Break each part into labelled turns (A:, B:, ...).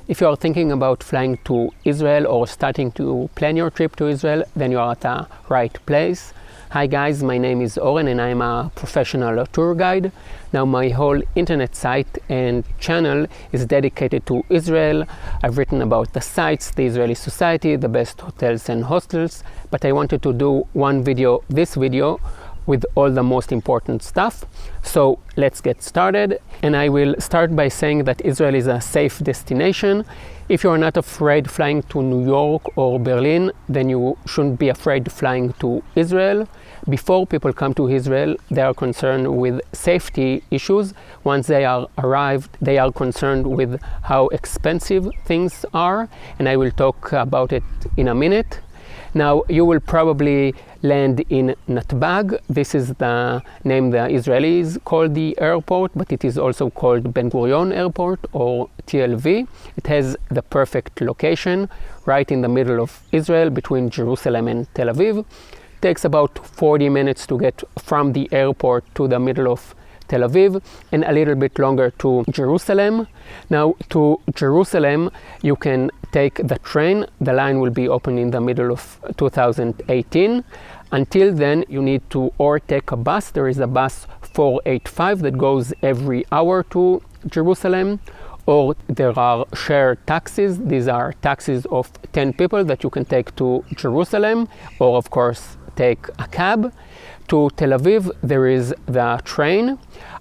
A: If you are thinking about flying to Israel or starting to plan your trip to Israel, then you are at the right place. Hi guys, my name is Oren and I'm a professional tour guide. Now my whole internet site and channel is dedicated to Israel. I've written about the sites, the Israeli society, the best hotels and hostels, but I wanted to do this video, with all the most important stuff. So let's get started. And I will start by saying that Israel is a safe destination. If you are not afraid flying to New York or Berlin, then you shouldn't be afraid flying to Israel. Before people come to Israel, they are concerned with safety issues. Once they are arrived, they are concerned with how expensive things are, and I will talk about it in a minute. Now, you will probably land in Natbag. This is the name the Israelis call the airport, but it is also called Ben Gurion Airport or TLV. It has the perfect location right in the middle of Israel between Jerusalem and Tel Aviv. It takes about 40 minutes to get from the airport to the middle of Tel Aviv, and a little bit longer to Jerusalem. Now, to Jerusalem, you can take the train. The line will be open in the middle of 2018. Until then, you need to or take a bus. There is a bus 485 that goes every hour to Jerusalem, or there are shared taxis. These are taxis of 10 people that you can take to Jerusalem, or of course, take a cab. To Tel Aviv, there is the train,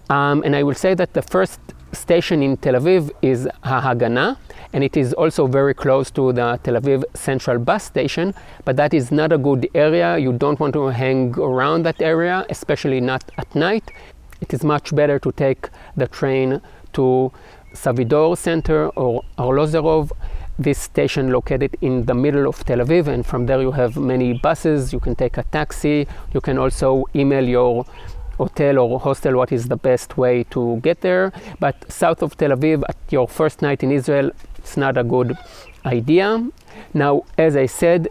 A: and I will say that the first station in Tel Aviv is HaHagana, and it is also very close to the Tel Aviv Central Bus Station, but that is not a good area. You don't want to hang around that area, especially not at night. It is much better to take the train to Savidor Center or Arlozerov, this station located in the middle of Tel Aviv, and from there you have many buses. You can take a taxi. You can also email your hotel or hostel what is the best way to get there. But south of Tel Aviv, at your first night in Israel, it's not a good idea. Now, as I said,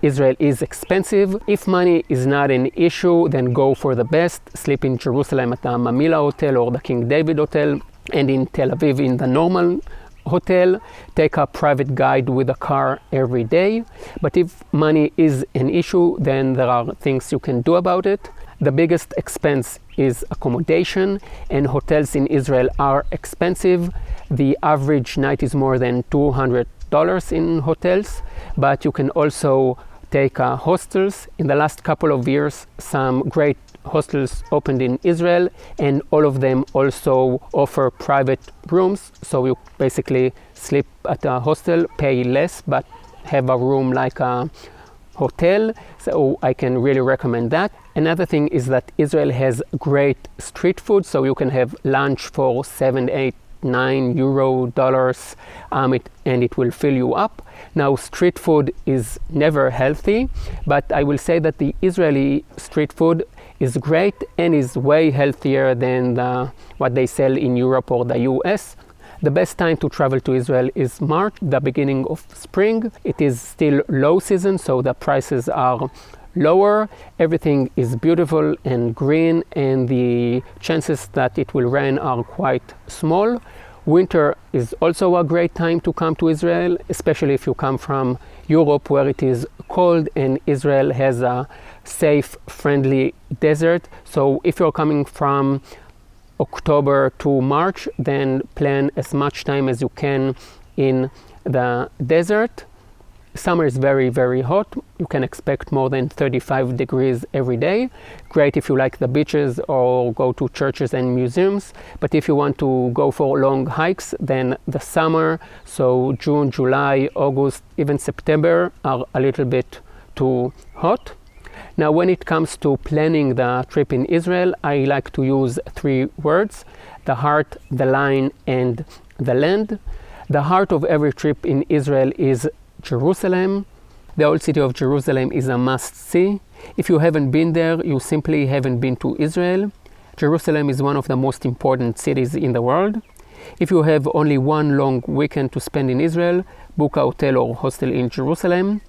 A: Israel is expensive. If money is not an issue, then go for the best. Sleep in Jerusalem at the Mamila Hotel or the King David Hotel, and in Tel Aviv in the normal hotel. Take a private guide with a car every day. But if money is an issue, then there are things you can do about it. The biggest expense is accommodation, and hotels in Israel are expensive. The average night is more than $200 in hotels, but you can also take hostels. In the last couple of years, some great hostels opened in Israel, and all of them also offer private rooms. So you basically sleep at a hostel, pay less, but have a room like a hotel. So I can really recommend that. Another thing is that Israel has great street food, so you can have lunch for $7, $8, $9 and it will fill you up. Now, street food is never healthy, but I will say that the Israeli street food is great and is way healthier than what they sell in Europe or the US. The best time to travel to Israel is March, the beginning of spring. It is still low season, so the prices are lower. Everything is beautiful and green, and the chances that it will rain are quite small. Winter is also a great time to come to Israel, especially if you come from Europe, where it is cold, and Israel has a safe, friendly desert. So if you're coming from October to March, then plan as much time as you can in the desert. Summer is very, very hot. You can expect more than 35 degrees every day. Great if you like the beaches or go to churches and museums. But if you want to go for long hikes, then the summer, so June, July, August, even September, are a little bit too hot. Now, when it comes to planning the trip in Israel, I like to use 3 words: the heart, the line, and the land. The heart of every trip in Israel is Jerusalem. The old city of Jerusalem is a must-see. If you haven't been there, you simply haven't been to Israel. Jerusalem is one of the most important cities in the world. If you have only one long weekend to spend in Israel, book a hotel or hostel in Jerusalem.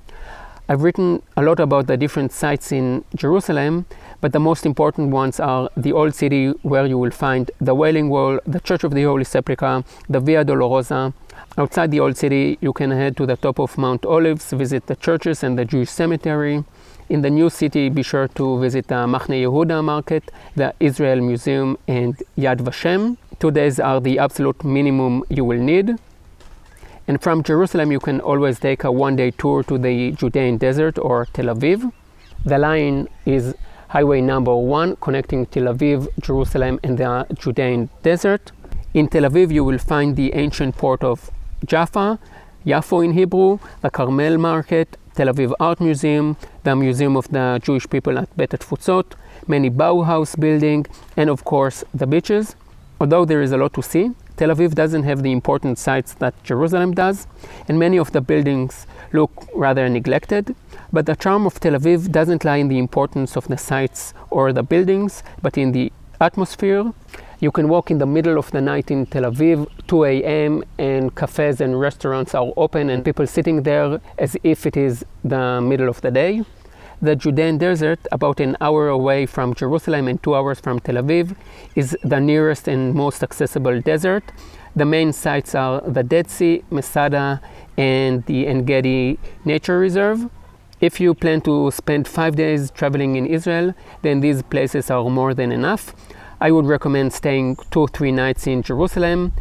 A: I've written a lot about the different sites in Jerusalem, but the most important ones are the Old City, where you will find the Wailing Wall, the Church of the Holy Sepulchre, the Via Dolorosa. Outside the Old City, you can head to the top of Mount Olives, visit the churches and the Jewish cemetery. In the new city, be sure to visit the Machne Yehuda market, the Israel Museum, and Yad Vashem. 2 days are the absolute minimum you will need. And from Jerusalem, you can always take a one-day tour to the Judean Desert or Tel Aviv. The line is Highway number 1, connecting Tel Aviv, Jerusalem, and the Judean Desert. In Tel Aviv, you will find the ancient port of Jaffa, Yafo in Hebrew, the Carmel Market, Tel Aviv Art Museum, the Museum of the Jewish People at Bet Tfutzot, many Bauhaus buildings, and of course the beaches. Although there is a lot to see, Tel Aviv doesn't have the important sites that Jerusalem does, and many of the buildings look rather neglected. But the charm of Tel Aviv doesn't lie in the importance of the sites or the buildings, but in the atmosphere. You can walk in the middle of the night in Tel Aviv, 2 a.m., and cafes and restaurants are open and people sitting there as if it is the middle of the day. The Judean Desert, about an hour away from Jerusalem and 2 hours from Tel Aviv, is the nearest and most accessible desert. The main sites are the Dead Sea, Masada, and the En Gedi Nature Reserve. If you plan to spend 5 days traveling in Israel, then these places are more than enough. I would recommend staying 2 or 3 nights in Jerusalem,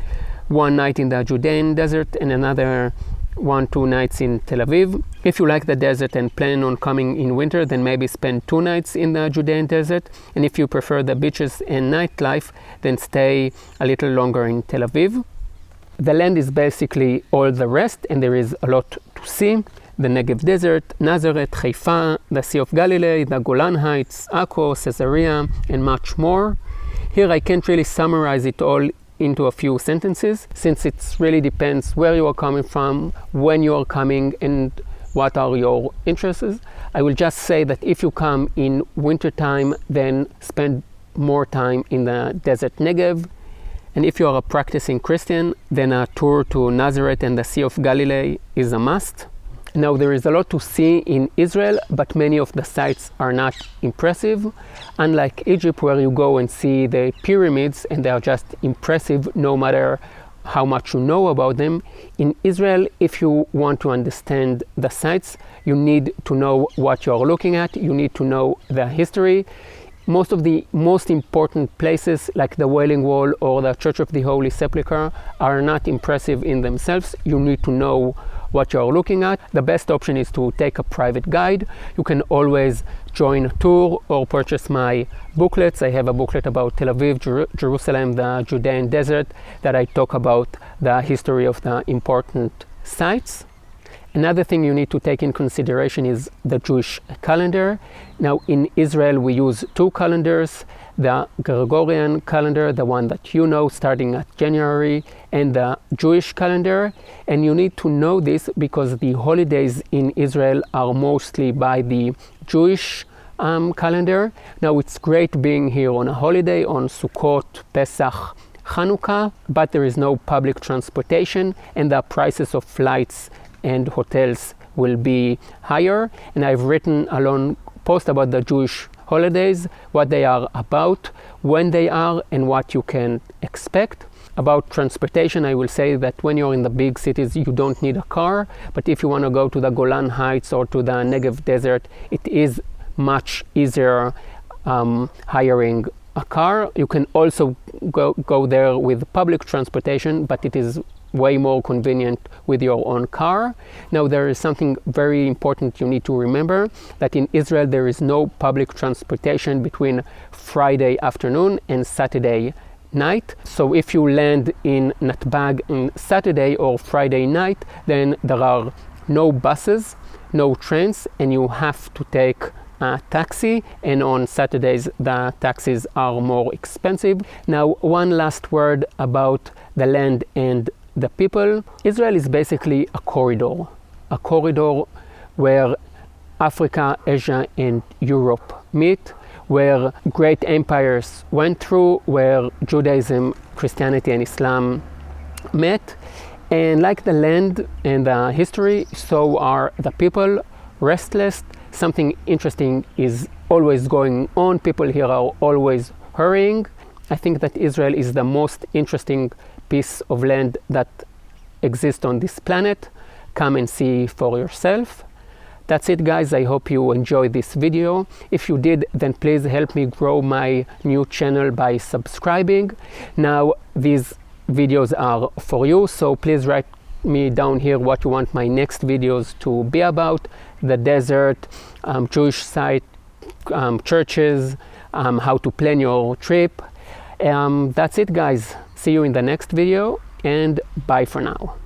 A: 1 night in the Judean Desert, and another 1-2 nights in Tel Aviv. If you like the desert and plan on coming in winter, then maybe spend 2 nights in the Judean Desert. And if you prefer the beaches and nightlife, then stay a little longer in Tel Aviv. The land is basically all the rest, and there is a lot to see. The Negev Desert, Nazareth, Haifa, the Sea of Galilee, the Golan Heights, Akko, Caesarea, and much more. Here I can't really summarize it all into a few sentences, since it really depends where you are coming from, when you are coming, and what are your interests. I will just say that if you come in winter time, then spend more time in the desert Negev. And if you are a practicing Christian, then a tour to Nazareth and the Sea of Galilee is a must. Now, there is a lot to see in Israel, but many of the sites are not impressive. Unlike Egypt, where you go and see the pyramids and they are just impressive no matter how much you know about them. In Israel, if you want to understand the sites, you need to know what you are looking at. You need to know the history. Most of the most important places, like the Wailing Wall or the Church of the Holy Sepulchre, are not impressive in themselves. You need to know what you're looking at. The best option is to take a private guide. You can always join a tour or purchase my booklets. I have a booklet about Tel Aviv, Jerusalem, the Judean Desert, that I talk about the history of the important sites. Another thing you need to take in consideration is the Jewish calendar. Now, in Israel, we use 2 calendars, the Gregorian calendar, the one that you know, starting at January, and the Jewish calendar. And you need to know this because the holidays in Israel are mostly by the Jewish calendar. Now, it's great being here on a holiday, on Sukkot, Pesach, Hanukkah, but there is no public transportation and the prices of flights and hotels will be higher. And I've written a long post about the Jewish holidays, what they are about, when they are, and what you can expect. About transportation, I will say that when you're in the big cities, you don't need a car, but if you want to go to the Golan Heights or to the Negev Desert, it is much easier hiring a car. You can also go there with public transportation, but it is way more convenient with your own car. Now, there is something very important you need to remember, that in Israel there is no public transportation between Friday afternoon and Saturday night. So if you land in Natbag on Saturday or Friday night, then there are no buses, no trains, and you have to take a taxi, and on Saturdays the taxis are more expensive. Now, one last word about the land and the people. Israel is basically a corridor where Africa, Asia, and Europe meet, where great empires went through, where Judaism, Christianity, and Islam met. And like the land and the history, so are the people restless. Something interesting is always going on. People here are always hurrying. I think that Israel is the most interesting piece of land that exists on this planet. Come and see for yourself. That's it, guys. I hope you enjoyed this video. If you did, then please help me grow my new channel by subscribing. Now these videos are for you, so please write me down here what you want my next videos to be about: the desert, Jewish site, churches, how to plan your trip. That's it, guys. See you in the next video, and bye for now.